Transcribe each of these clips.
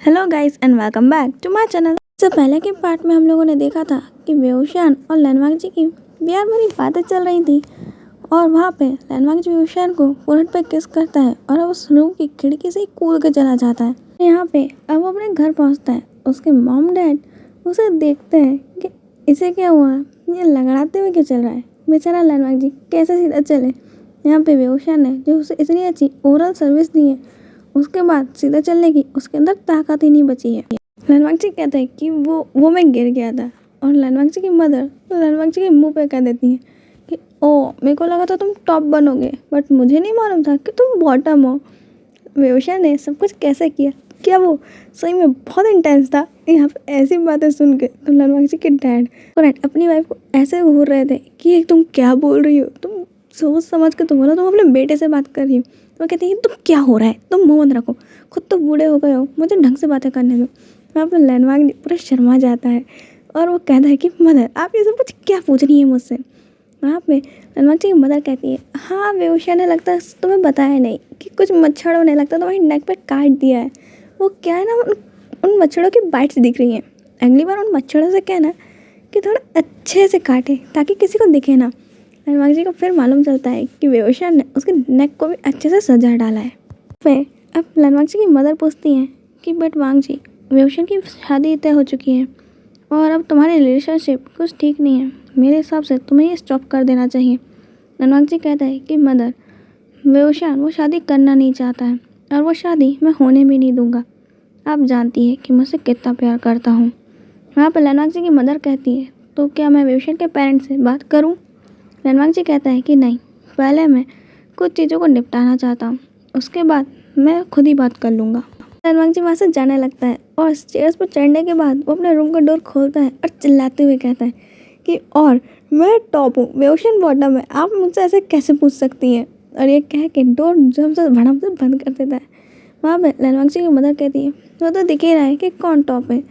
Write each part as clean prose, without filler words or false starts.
Hello guys and welcome back to my channel. इससे पहले के पार्ट में हम लोगों ने देखा था कि वेवशान और लैनवांग जी की प्यार भरी बातें चल रही थी और वहाँ पे लैनवांग जी वेवशान को फोrehead पे किस करता है और अब उस रूम की खिड़की से ही कूद के चला जाता है। यहाँ पे अब वो अपने घर पहुँचता है। उसके मॉम डैड उसे देखते हैं कि इसे क्या हुआ, ये लंगड़ाते हुए क्यों चल रहा है, बेचारा लैनवांग जी कैसे सीधा चले। यहाँ पे वेवशान ने जो उसे इतनी अच्छी ओरल सर्विस दी है, उसके बाद सीधा चलने की उसके अंदर ताकत ही नहीं बची है। लैनवांग जी कहते हैं कि वो मैं गिर गया था और लैनवांग जी की मदर लैनवांग जी के मुंह पे कह देती हैं कि ओ मेरे को लगा था तुम टॉप बनोगे, बट मुझे नहीं मालूम था कि तुम बॉटम हो। वेवशान ने सब कुछ कैसे किया, क्या वो सही में बहुत इंटेंस था। यहाँ पे ऐसी बातें सुन के तो लैनवांग जी के डैड अपनी वाइफ को ऐसे घूर रहे थे कि तुम क्या बोल रही हो, तुम सोच समझ के तो बोलो, तुम अपने बेटे से बात कर रही हो। वो कहती है तुम क्या हो रहा है, तुम मुंह बंद रखो, खुद तो बूढ़े हो गए हो, मुझे ढंग से बातें करने दो। वहाँ पर लैनवांग जी पूरा शर्मा जाता है और वो कहता है कि मदर आप ये सब कुछ क्या पूछ रही है मुझसे। वहाँ पे लैनवांग जी की मदर कहती है हाँ वेवशान ने लगता है तुम्हें बताया नहीं कि कुछ मच्छरों ने लगता तुम्हारी नेक पे काट दिया है। वो क्या है ना, उन मच्छरों की बाइट्स दिख रही हैं। अगली बार उन मच्छरों से कहना कि थोड़ा अच्छे से काटे ताकि किसी को दिखे ना। लैनवांग जी को फिर मालूम चलता है कि वेवशान ने उसके नेक को भी अच्छे से सजा डाला है। फिर अब लैनवांग जी की मदर पूछती हैं कि बट वांग जी, वेवशान की शादी तय हो चुकी है और अब तुम्हारी रिलेशनशिप कुछ ठीक नहीं है, मेरे हिसाब से तुम्हें ये स्टॉप कर देना चाहिए। लैनवांग जी कहता है कि मदर, वेवशान वो शादी करना नहीं चाहता है और वो शादी मैं होने भी नहीं दूंगा। आप जानती है कि मुझसे कितना प्यार करता हूँ। वहाँ पर लैनवांग जी की मदर कहती है तो क्या मैं वेवशान के पेरेंट्स से बात करूँ। लैनवांग जी कहता है कि नहीं, पहले मैं कुछ चीज़ों को निपटाना चाहता हूँ, उसके बाद मैं खुद ही बात कर लूँगा। लैनवांग जी वहाँ से जाने लगता है और स्टेयर्स पर चढ़ने के बाद वो अपने रूम का डोर खोलता है और चिल्लाते हुए कहता है कि और मैं टॉप हूँ, वेवशान बॉटम है, आप मुझसे ऐसे कैसे पूछ सकती हैं। और ये कह के डोर जम से भड़म से बंद कर देता है। वहाँ पर लैनवांग जी की मदर कहती है वो तो दिख ही रहा है कि कौन टॉप है,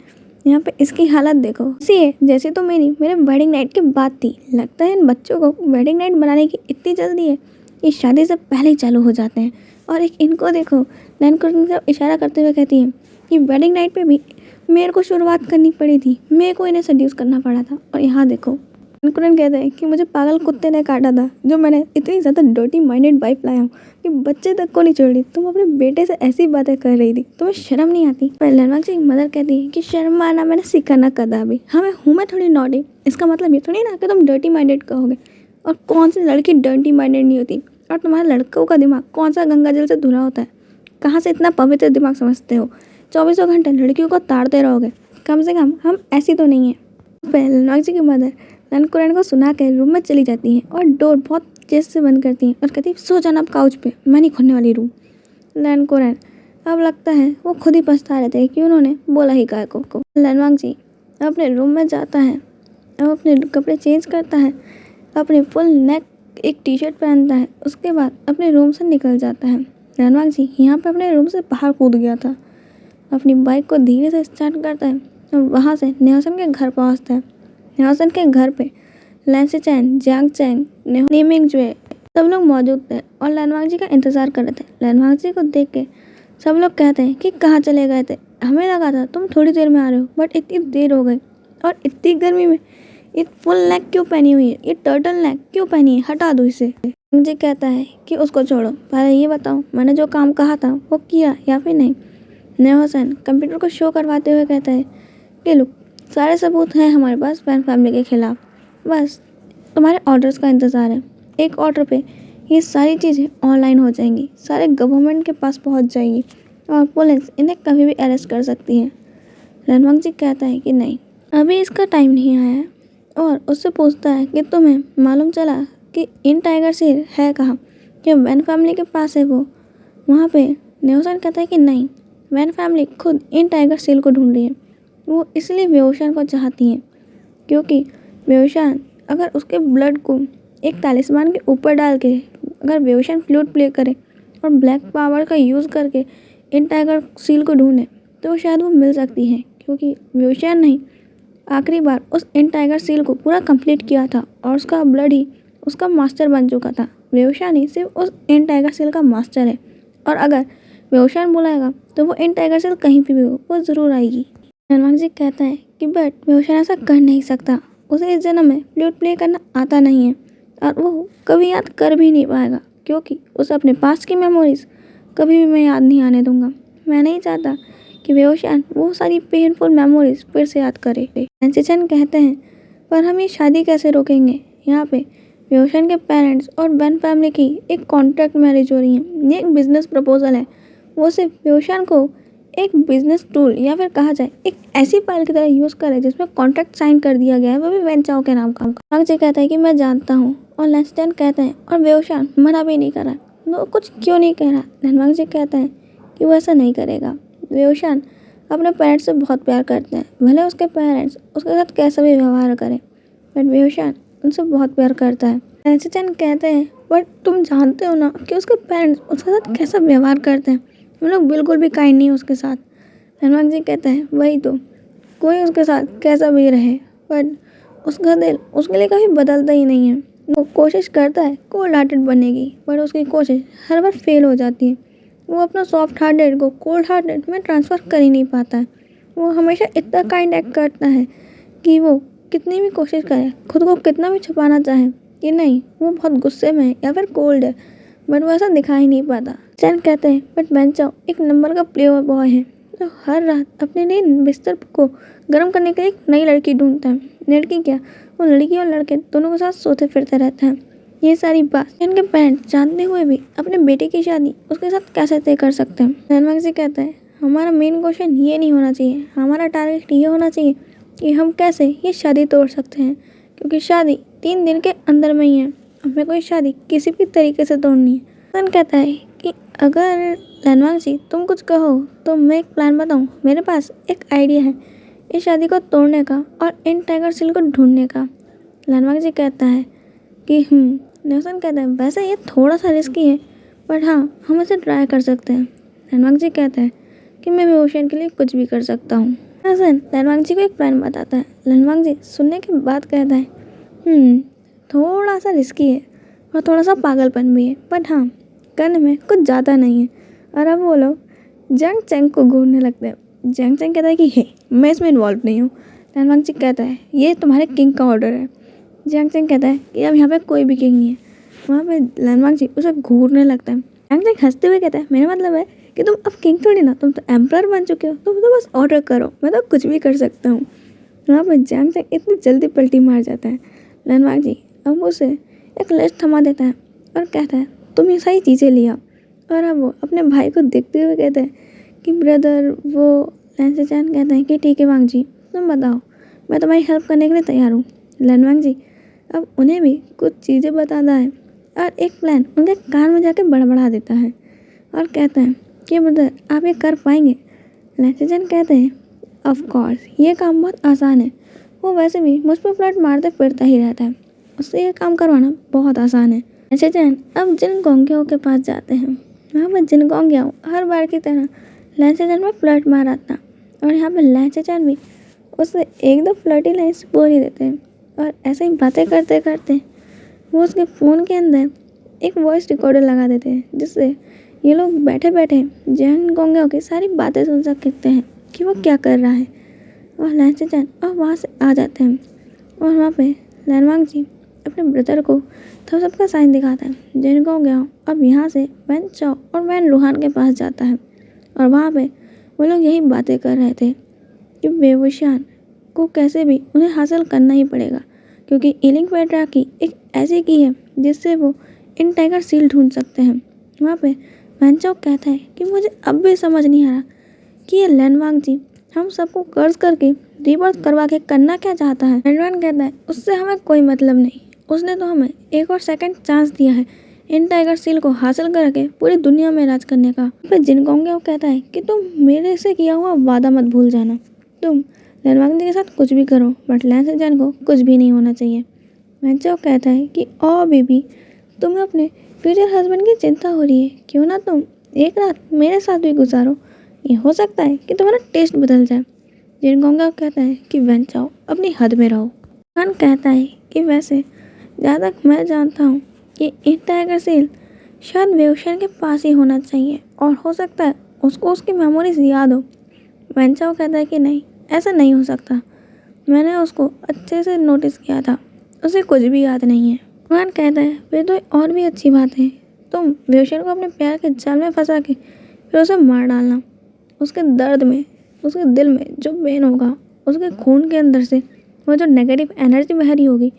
यहाँ पे इसकी हालत देखो, ऐसी है जैसे तो मेरे वेडिंग नाइट की बात थी। लगता है इन बच्चों को वेडिंग नाइट बनाने की इतनी जल्दी है, ये शादी से पहले ही चालू हो जाते हैं। और एक इनको देखो, लैनवांग की तरफ इशारा करते हुए कहती है कि वेडिंग नाइट पे भी मेरे को शुरुआत करनी पड़ी थी, मेरे को इन्हें सड्यूस करना पड़ा था, और यहाँ देखो। लैनवांग कहते हैं कि मुझे पागल कुत्ते ने काटा था, जो मैंने इतनी ज़्यादा डर्टी माइंडेड वाइफ लाया हूँ कि बच्चे तक को नहीं छोड़ रही। तुम अपने बेटे से ऐसी बातें कर रही थी, तुम्हें शर्म नहीं आती। पर लैनवांग जी की मदर कहती है कि शर्म आना मैंने सीखा ना कदापि, मैं थोड़ी नॉटी, इसका मतलब ये थोड़ी ना कि तुम डर्टी माइंडेड कहोगे। और कौन सी लड़की डर्टी माइंडेड नहीं होती, और तुम्हारे लड़कों का दिमाग कौन सा गंगा जल से धुला होता है, कहाँ से इतना पवित्र दिमाग समझते हो, 24 घंटे लड़कियों को ताड़ते रहोगे, कम से कम हम ऐसी तो नहीं है। लैनवांग जी की मदर लैनकुरैन को सुना कर रूम में चली जाती हैं और डोर बहुत तेज से बंद करती हैं और कहती है सो जाना अब काउच पे, मैं नहीं खोलने वाली रूम। लैनकुरैन अब लगता है वो खुद ही पछता रहे थे कि उन्होंने बोला ही काय को। लैनवांग जी अपने रूम में जाता है, अब अपने कपड़े चेंज करता है, अपने फुल नेक एक टी शर्ट पहनता है, उसके बाद अपने रूम से निकल जाता है। लैनवांग जी यहाँ पे अपने रूम से बाहर कूद गया था, अपनी बाइक को धीरे से स्टार्ट करता है और वहाँ से न्योसन के घर पहुँचता है। न्योसन के घर पे लैंसीचैन, जियांग चैंग, नीमिंगजुए सब लोग मौजूद थे और लैनवांग जी का इंतज़ार कर रहे थे। लैनवांग जी को देख के सब लोग कहते हैं कि कहाँ चले गए थे, हमें लगा था तुम थोड़ी देर में आ रहे हो, बट इतनी देर हो गई, और इतनी गर्मी में ये फुल नेक क्यों पहनी हुई है, ये टर्टल नेक क्यों पहनी है, हटा दो इसे। जी कहता है कि उसको छोड़ो, पहले ये बताओ मैंने जो काम कहा था वो किया या फिर नहीं। न्योसन कंप्यूटर को शो करवाते हुए कहता है कि लुक, सारे सबूत हैं हमारे पास वैन फैमिली के खिलाफ, बस तुम्हारे ऑर्डर्स का इंतज़ार है। एक ऑर्डर पे ये सारी चीज़ें ऑनलाइन हो जाएंगी, सारे गवर्नमेंट के पास पहुंच जाएंगी और पुलिस इन्हें कभी भी अरेस्ट कर सकती है। लैनवांग जी कहता है कि नहीं, अभी इसका टाइम नहीं आया है, और उससे पूछता है कि तुम्हें मालूम चला कि इन टाइगर सील है कहाँ, कि वैन फैमिली के पास है वो। वहाँ पे न्योसन कहता है कि नहीं, वैन फैमिली खुद इन टाइगर सील को ढूंढ रही है, वो इसलिए वेवशान को चाहती हैं क्योंकि वेवशान अगर उसके ब्लड को एक तालिस्मान के ऊपर डाल के अगर वेवशान फ्लूट प्ले करे और ब्लैक पावर का यूज़ करके इन टाइगर सील को ढूंढे तो शायद वो मिल सकती है, क्योंकि वेवशान ने आखिरी बार उस इन टाइगर सील को पूरा कंप्लीट किया था और उसका ब्लड ही उसका मास्टर बन चुका था। वेवशान ही सिर्फ उस इन टाइगर सील का मास्टर है, और अगर बेओशान बुलाएगा तो वो इन टाइगर सील कहीं पे भी हो वो ज़रूर आएगी। लैंडमार्क जी कहता है कि बट बेओशान ऐसा कर नहीं सकता, उसे इस जन्म में फ्लूट प्ले करना आता नहीं है और वो कभी याद कर भी नहीं पाएगा, क्योंकि उसे अपने पास्ट की मेमोरीज कभी भी मैं याद नहीं आने दूंगा। मैं नहीं चाहता कि बेओशान वो सारी पेनफुल मेमोरीज फिर से याद करे। नैन्सी चैन कहते हैं पर हम ये शादी कैसे रोकेंगे? यहाँ पे बेओशान के पेरेंट्स और बेन फैमिली की एक कॉन्ट्रैक्ट मैरिज हो रही है। ये एक बिजनेस प्रपोजल है। वो सिर्फ बेओशान को एक बिजनेस टूल या फिर कहा जाए एक ऐसी फाइल की तरह यूज़ करे जिसमें कॉन्ट्रैक्ट साइन कर दिया गया है, वो भी वेन चाओ के नाम का। लैंडमार्क जी कहता है कि मैं जानता हूँ और नैन्सी चैन कहते हैं और बेओशान मना भी नहीं कर रहा, वो कुछ क्यों नहीं कह रहा। लैंडमार्क जी कहता है कि वो ऐसा नहीं करेगा। बेओशान अपने पेरेंट्स से बहुत प्यार करते हैं, भले उसके पेरेंट्स उसके साथ कैसा भी व्यवहार करें, बट बेओशान उनसे बहुत प्यार करता है। नैन्सी चैन कहते हैं बट तुम जानते हो ना कि उसके पेरेंट्स उसके साथ कैसा व्यवहार करते हैं, हम लोग बिल्कुल भी काइंड नहीं है उसके साथ। लैंडमार्क जी कहते हैं वही तो, कोई उसके साथ कैसा भी रहे बट उसका दिल उसके लिए कभी बदलता ही नहीं है। वो कोशिश करता है कोल्ड हार्टेड बनने की, पर उसकी कोशिश हर बार फेल हो जाती है। वो अपना सॉफ्ट हार्टेड को कोल्ड हार्टेड में ट्रांसफ़र कर ही नहीं पाता है। वो हमेशा इतना काइंड एक्ट करता है कि वो कितनी भी कोशिश करे, खुद को कितना भी छुपाना चाहे कि नहीं वो बहुत गुस्से में है या फिर कोल्ड है, बट वो ऐसा दिखा ही नहीं पाता। चैन कहते हैं बट वेन चाओ एक नंबर का प्ले बॉय है तो हर रात अपने लिए बिस्तर को गर्म करने के लिए एक नई लड़की ढूंढता है। लड़की क्या, वो लड़की और लड़के दोनों के साथ सोते फिरते रहते हैं। ये सारी बात इनके पेरेंट्स जानते हुए भी अपने बेटे की शादी उसके साथ कैसे तय कर सकते हैं। लैंडमार्क जी कहता है हमारा मेन क्वेश्चन ये नहीं होना चाहिए, हमारा टारगेट ये होना चाहिए कि हम कैसे ये शादी तोड़ सकते हैं, क्योंकि शादी 3 दिन के अंदर में ही है, हमें कोई शादी किसी भी तरीके से तोड़नी है। सन कहता है कि अगर लैंडमार्क जी तुम कुछ कहो तो मैं एक प्लान बताऊं, मेरे पास एक आइडिया है इस शादी को तोड़ने का और इन टाइगर सील को ढूंढने का। लैंडमार्क जी कहता है कि नेल्सन कहता है वैसे ये थोड़ा सा रिस्की है बट हाँ हम इसे ट्राई कर सकते हैं। लैंडमार्क जी कहता है कि मैं ओशन के लिए कुछ भी कर सकता हूँ। नेल्सन लैंडमार्क जी को एक प्लान बताता है। लैंडमार्क जी सुनने के बाद कहता है थोड़ा सा रिस्की है और थोड़ा सा पागलपन भी है, बट हाँ करने में कुछ ज़्यादा नहीं है। और अब वो लोग जंग चैंग को घूरने लगते हैं। जंग चैंग कहता है कि हे मैं इसमें इन्वॉल्व नहीं हूँ। लैंडमार्क जी कहता है ये तुम्हारे किंग का ऑर्डर है। जंग चैंग कहता है कि अब यहाँ पे कोई भी किंग नहीं है। वहाँ पे लैंडमार्क जी उसे घूरने लगता है। जंग चैंग हंसते हुए कहता है मेरा मतलब है कि तुम अब किंग थोड़ी ना, तुम तो एम्परर बन चुके हो, तुम तो बस ऑर्डर करो, मैं तो कुछ भी कर सकता हूँ। वहाँ पर जंग चैंग इतनी जल्दी पलटी मार जाता है। लैंडमार्क जी अब उसे एक लिस्ट थमा देता है और कहता है तुम ये सारी चीज़ें लिया। और अब वो अपने भाई को देखते हुए कहते हैं कि ब्रदर वो। नैन्सी चैन कहते हैं कि ठीक है मांग जी तुम बताओ, मैं तुम्हारी हेल्प करने के लिए तैयार हूँ। लैंडमार्क जी अब उन्हें भी कुछ चीज़ें बताता है और एक प्लान उनके कान में जाके बड़बड़ा देता है और कहते हैं कि ब्रदर आप ये कर पाएंगे। नैन्सी चैन कहते हैं ऑफ कोर्स ये काम बहुत आसान है, वो वैसे भी मुझ पर फ्लर्ट मारते फिरता ही रहता है, उससे ये काम करवाना बहुत आसान है। नैन्सी चैन अब जिन गोंगियों के पास जाते हैं। वहाँ पर जिन गोंगियों हर बार की तरह नैन्सी चैन में फ्लर्ट मारा था और यहाँ पर नैन्सी चैन भी उससे 1-2 फ्लर्टी लाइन्स बोल ही देते हैं। और ऐसे ही बातें करते करते वो उसके फ़ोन के अंदर एक वॉइस रिकॉर्डर लगा देते हैं, जिससे ये लोग बैठे बैठे जिन गोंगियों की सारी बातें सुन सकते हैं कि वो क्या कर रहा है। और नैन्सी चैन और वहाँ से आ जाते हैं और वहाँ पे लैंडमार्क जी अपने ब्रदर को थम्स अप का साइन दिखाता है। जिन गोंगियों अब यहाँ से वेन चाओ और वेन रूहान के पास जाता है और वहाँ पे वो लोग यही बातें कर रहे थे कि बेओशान को कैसे भी उन्हें हासिल करना ही पड़ेगा, क्योंकि ईलिंग पेट्रा की एक ऐसी की है जिससे वो इन टाइगर सील ढूंढ सकते हैं। वहाँ पे वेन चाओ कहता है कि मुझे अब भी समझ नहीं आ रहा कि ये लैंडमार्क जी हम सबको कर्ज करके रीबर्थ करवा के करना क्या चाहता है। लैंडमार्क कहता है उससे हमें कोई मतलब नहीं, उसने तो हमें एक और सेकंड चांस दिया है इन टाइगर सील को हासिल करके पूरी दुनिया में राज करने का। फिर जिन गोंगियों कहता है कि तुम मेरे से किया हुआ वादा मत भूल जाना, तुम लैंडमार्क जी के साथ कुछ भी करो बट नैन्सी चैन को कुछ भी नहीं होना चाहिए। वेन चाओ कहता है कि ओ बेबी तुम्हें अपने फ्यूचर हस्बैंड की चिंता हो रही है, क्यों ना तुम एक रात मेरे साथ भी गुजारो, ये हो सकता है कि तुम्हारा टेस्ट बदल जाए। जिन गोंगा कहता है कि वेन चाओ अपनी हद में रहो। खान कहता है कि वैसे ज़्यादा मैं जानता हूँ कि एक टाइगर सील शायद वेवशान के पास ही होना चाहिए और हो सकता है उसको उसकी मेमोरीज याद हो। वेंचाओ कहता है कि नहीं, ऐसा नहीं हो सकता। मैंने उसको अच्छे से नोटिस किया था, उसे कुछ भी याद नहीं है। वान कहता है फिर तो और भी अच्छी बात है, तुम वेवशान को अपने प्यार के जाल में फंसा के फिर उसे मार डालना। उसके दर्द में, उसके दिल में जो पेन होगा, उसके खून के अंदर से वो जो नेगेटिव एनर्जी बह रही होगी,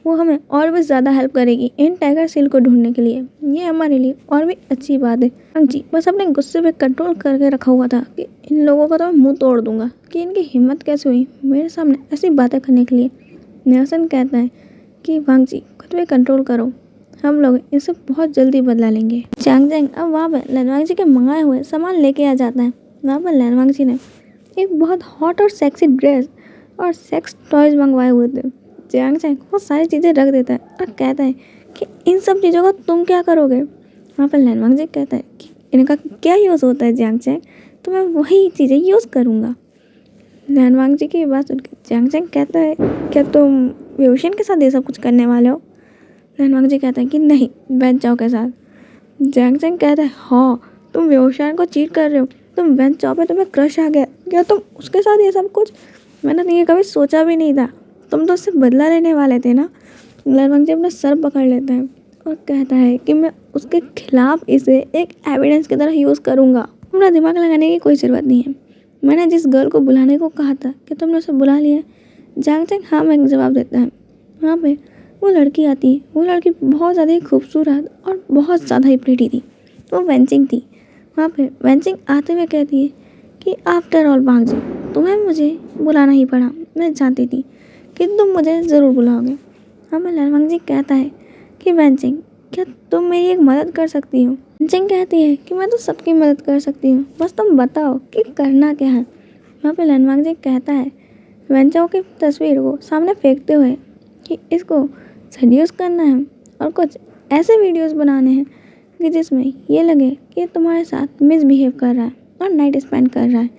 वो हमें और भी ज़्यादा हेल्प करेगी इन टाइगर सील को ढूंढने के लिए। ये हमारे लिए और भी अच्छी बात है। जी बस अपने गुस्से पे कंट्रोल करके रखा हुआ था कि इन लोगों का तो मैं मुंह तोड़ दूंगा कि इनकी हिम्मत कैसे हुई मेरे सामने ऐसी बातें करने के लिए। नेल्सन कहता है कि वांग जी खुद पे कंट्रोल करो, हम लोग इसे बहुत जल्दी बदला लेंगे। चांग जैंग अब वहाँ पर लैनवांग जी के मंगाए हुए सामान लेके आ जाता है। वहाँ पर लैनवांग जी ने एक बहुत हॉट और सेक्सी ड्रेस और सेक्स टॉयज मंगवाए हुए थे। चांग जैंग वो सारी चीज़ें रख देता है और कहता है कि इन सब चीज़ों का तुम क्या करोगे। वहाँ पर लैनवांग जी कहता है कि इनका क्या यूज़ होता है चांग जैंग, तो मैं वही चीज़ें यूज़ करूँगा। लैनवांग जी की बात सुनकर चांग जैंग कहता है क्या तुम वेवशान के साथ ये सब कुछ करने वाले हो। लैनवांग जी कहता है कि नहीं, वेंचाओ के साथ। चांग जैंग कहता है हाँ, तुम वेवशान को चीट कर रहे हो, तुम वेंचाओ पे तुम्हें क्रश आ गया, क्या तुम उसके साथ ये सब कुछ। मैंने तो ये कभी सोचा भी नहीं था, तुम तो उससे बदला लेने वाले थे ना। लैनवांग जी अपना सर पकड़ लेता है और कहता है कि मैं उसके खिलाफ इसे एक एविडेंस की तरह यूज़ करूँगा। अपना दिमाग लगाने की कोई ज़रूरत नहीं है। मैंने जिस गर्ल को बुलाने को कहा था कि तुमने उसे बुला लिया। चांग जैंग हाँ में जवाब देता है। वहाँ पे वो लड़की आती है। वो लड़की बहुत ज़्यादा ही खूबसूरत और बहुत ज़्यादा ही प्रीटी थी। वो वेंचिंग थी। वहाँ पे वेंचिंग आते हुए कहती है कि आफ्टर ऑल वांग जी, तुम्हें मुझे बुलाना ही पड़ा, मैं जानती थी कि तुम मुझे ज़रूर बुलाओगे। हमें लैनवांग जी कहता है कि वेंचिंग क्या तुम मेरी एक मदद कर सकती हो। वेंचिंग कहती है कि मैं तो सबकी मदद कर सकती हूँ, बस तुम बताओ कि करना क्या है। वहाँ पे लैनवांग जी कहता है वेंचाओ की तस्वीर को सामने फेंकते हुए कि इसको सड्यूस करना है और कुछ ऐसे वीडियोस बनाने हैं कि जिसमें ये लगे कि तुम्हारे साथ मिसबिहेव कर रहा है और नाइट स्पेंड कर रहा है।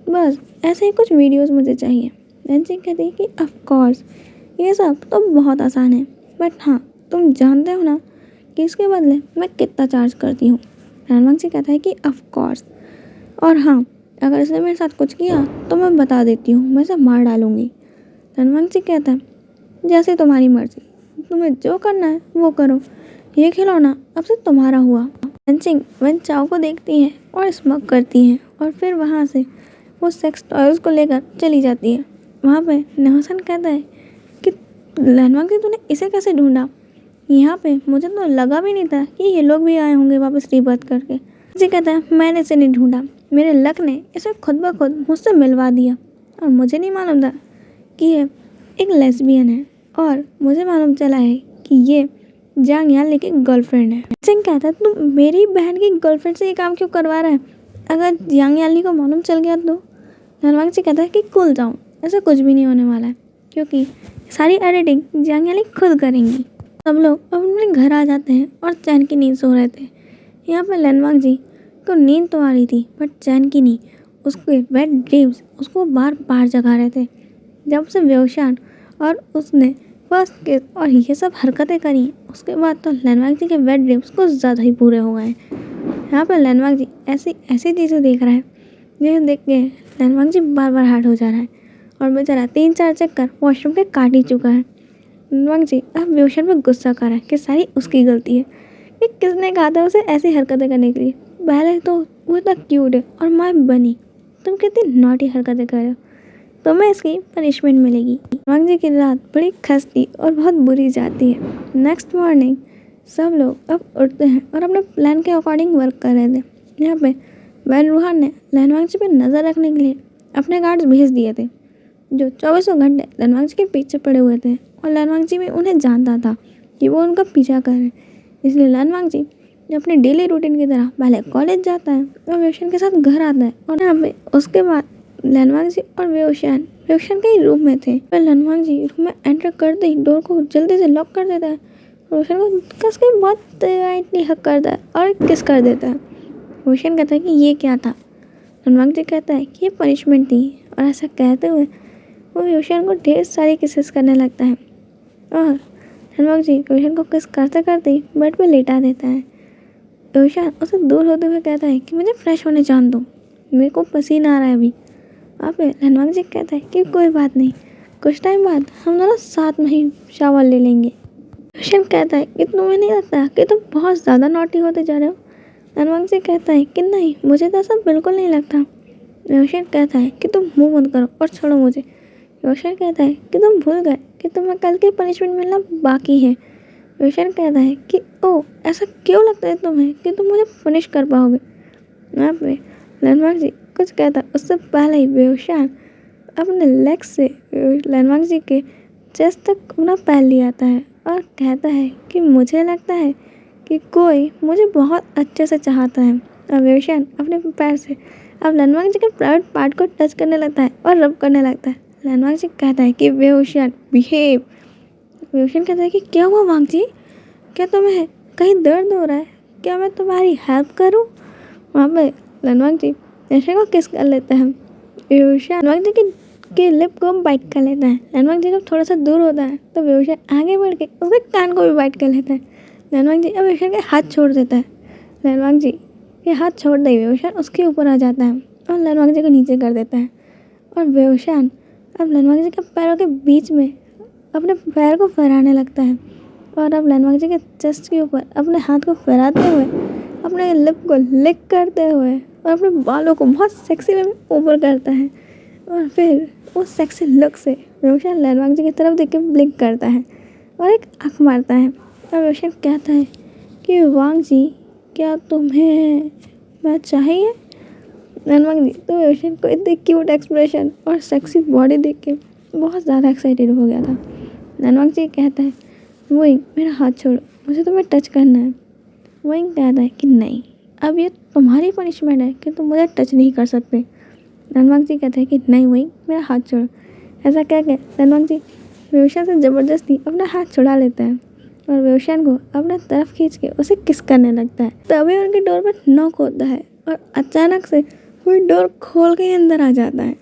बस ऐसे ही कुछ वीडियोस मुझे चाहिए। वेंचिंग कहती है कि ऑफ कोर्स ये सब तो बहुत आसान है, बट हाँ तुम जानते हो ना कि इसके बदले मैं कितना चार्ज करती हूँ। लैनवांग जी कहता है कि ऑफ कोर्स, और हाँ अगर इसने मेरे साथ कुछ किया तो मैं बता देती हूँ, मैं इसे मार डालूंगी। लैनवांग जी कहता है जैसे तुम्हारी मर्जी, तुम्हें जो करना है वो करो, ये खिलौना अब से तुम्हारा हुआ। वेंचिंग वेंचाओ को देखती है और स्मग करती है और फिर वहाँ से वो सेक्स टॉयज को लेकर चली जाती है। वहाँ पे नेल्सन कहता है कि लैनवांग जी तूने इसे कैसे ढूंढा, यहाँ पे मुझे तो लगा भी नहीं था कि ये लोग भी आए होंगे वापस रीबर्थ करके। जी कहता है मैंने इसे नहीं ढूंढा, मेरे लक ने इसे खुद ब खुद मुझसे मिलवा दिया और मुझे नहीं मालूम था कि ये एक लेस्बियन है, और मुझे मालूम चला है कि ये जांग याली की गर्लफ्रेंड है। सिंह कहता है तुम मेरी बहन की गर्लफ्रेंड से ये काम क्यों करवा रहा है, अगर जांग याली को मालूम चल गया तो। लैनवांग जी कहता है कि कूल डाउन, ऐसा कुछ भी नहीं होने वाला है क्योंकि सारी एडिटिंग जांग याली खुद करेंगी। सब लोग अपने घर आ जाते हैं और चैन की नींद सो रहे थे। यहाँ पर लैनवांग जी को नींद तो आ रही थी बट चैन की नींद, उसके वेट ड्रीम्स उसको बार बार जगा रहे थे। जब से वेवशान और उसने फर्स्ट किस और ये सब हरकतें करी, उसके बाद तो लैनवांग जी के वेट ड्रीम्स कुछ ज़्यादा ही पूरे हो गए। यहाँ पर लैनवांग जी ऐसी ऐसी चीज़ें देख रहा है जिन्हें देख के लैनवांग जी बार बार हार्ट हो जा रहा है और बेचारा 3-4 चक्कर वॉशरूम के काट ही चुका है। लैनवांग जी अब वेवशान पर गुस्सा कर रहा है कि सारी उसकी गलती है कि किसने कहा था उसे ऐसी हरकतें करने के लिए। पहले तो वो इतना क्यूट है और मैं बनी, तुम कितनी नॉटी हरकतें कर रहे हो, तुम्हें इसकी पनिशमेंट मिलेगी। लैनवांग जी की रात बड़ी खस्ती और बहुत बुरी जाती है। नेक्स्ट मॉर्निंग सब लोग अब उठते हैं और अपने प्लान के अकॉर्डिंग वर्क कर रहे थे। यहाँ पे वैन रूहान ने लैनवांग जी पे नज़र रखने के लिए अपने गार्ड्स भेज दिए थे जो 24 घंटे लैनवांग जी के पीछे पड़े हुए थे, और लैनवांग जी भी उन्हें जानता था कि वो उनका पीछा कर रहे हैं। इसलिए लैनवांग जी अपने डेली रूटीन की तरह पहले कॉलेज जाता है और वेवशान के साथ घर आता है, और यहाँ पे उसके बाद लैनवांग जी और वेवशान के ही रूम में थे। पर लैनवांग जी रूम में एंटर करते ही डोर को जल्दी से लॉक कर देता है, वेवशान को कस के बहुत टाइटली हक करता है और किस कर देता है। वेवशान कहता है कि ये क्या था। लैनवांग जी कहता है कि ये पनिशमेंट थी, और ऐसा कहते हुए वो वेवशान को ढेर सारी किसेस करने लगता है और लैनवांग जी वेवशान को किस करते करते ही बेड पे लेटा देता है। रोशन उसे दूर होते हुए कहता है कि मुझे फ्रेश होने जान दो, मेरे को पसीना आ रहा है अभी। वहाँ पे लैंडमार्क जी कहता है कि कोई बात नहीं, कुछ टाइम बाद हम दोनों साथ में ही शावर ले लेंगे। रोशन कहता है कि तुम्हें नहीं लगता कि तुम बहुत ज़्यादा नॉटी होते जा रहे हो। लैंडमार्क जी कहता है कि नहीं, मुझे तो ऐसा बिल्कुल नहीं लगता। रोशन कहता है कि तुम मुंह बंद करो और छोड़ो मुझे। रोशन कहता है कि तुम भूल गए कि तुम्हें कल की पनिशमेंट मिलना बाकी है। रोशन कहता है कि ओह, ऐसा क्यों लगता है तुम्हें कि तुम मुझे पनिश कर पाओगे। यहाँ पे लैंडमार्क जी कुछ कहता उससे पहले ही रोशन अपने लेग से लैंडमार्क जी के चेस्ट तक अपना पैर ले आता है और कहता है कि मुझे लगता है कि कोई मुझे बहुत अच्छे से चाहता है। और रोशन अपने पैर से अब लैंडमार्क जी के प्राइवेट पार्ट को टच करने लगता है और रब करने लगता है। लैंडमार्क जी कहता है कि रोशन बिहेव। रोशन कहता है कि क्या हुआ मार्क जी, क्या तुम्हें कहीं दर्द हो रहा है, क्या मैं तुम्हारी हेल्प करूं। वहाँ पे लैंडमार्क जी रोशन को किस कर लेते हैं। रोशन लैंडमार्क जी के लिप को बाइट कर लेता है। लैंडमार्क जी जब थोड़ा सा दूर होता है तो रोशन आगे बढ़ के उसके कान को भी बाइट कर लेता है। लैंडमार्क जी अब रोशन के हाथ छोड़ देता है। लैंडमार्क जी के हाथ छोड़ दे रोशन उसके ऊपर आ जाता है और लैंडमार्क जी को नीचे कर देता है। और रोशन अब लैंडमार्क जी के पैरों के बीच में अपने पैर को फहराने लगता है और अब लैंडमार्क जी के चेस्ट के ऊपर अपने हाथ को फहराते हुए, अपने लिप को लिक करते हुए और अपने बालों को बहुत सेक्सी वे में ऊपर करता है। और फिर उस सेक्सी लुक से रोशन लैंडमार्क जी की तरफ देख के ब्लिंक करता है और एक आँख मारता है। और रोशन कहता है कि वांग जी, क्या तुम्हें मैं चाहिए। लैंडमार्क जी तो रोशन को इतने क्यूट एक्सप्रेशन और सेक्सी बॉडी देख के बहुत ज़्यादा एक्साइटेड हो गया था। लैंडमार्क जी कहता है वही मेरा हाथ छोड़ो, मुझे तुम्हें टच करना है। वही कहता है कि नहीं, अब ये तुम्हारी पनिशमेंट है कि तुम मुझे टच नहीं कर सकते। लैंडमार्क जी कहते हैं कि नहीं वही मेरा हाथ छोड़ो। ऐसा कह के लैंडमार्क जी रोशन से ज़बरदस्ती अपना हाथ छुड़ा लेता है और रोशन को अपने तरफ खींच के उसे किस करने लगता है। तभी उनके डोर पर नॉक होता है और अचानक से कोई डोर खोल के अंदर आ जाता है।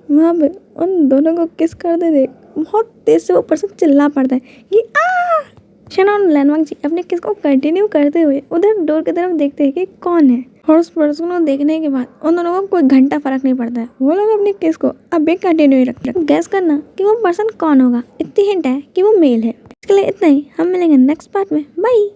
वहाँ पे उन दोनों को किस करते देख बहुत तेज से ऊपर से चिल्ला पड़ता है कि आ। रोशन और लैंडमार्क जी अपने किस को कंटिन्यू करते हुए उधर डोर की तरफ देखते हैं कि कौन है। और उस पर्सन को देखने के बाद उन दोनों को कोई घंटा फर्क नहीं पड़ता है, वो लोग अपने केस को अब भी कंटिन्यू रखते हैं। गैस करना कि वो पर्सन कौन होगा। इतनी हिंट है कि वो मेल है। इसके लिए इतना ही, हम मिलेंगे नेक्स्ट पार्ट में। बाय।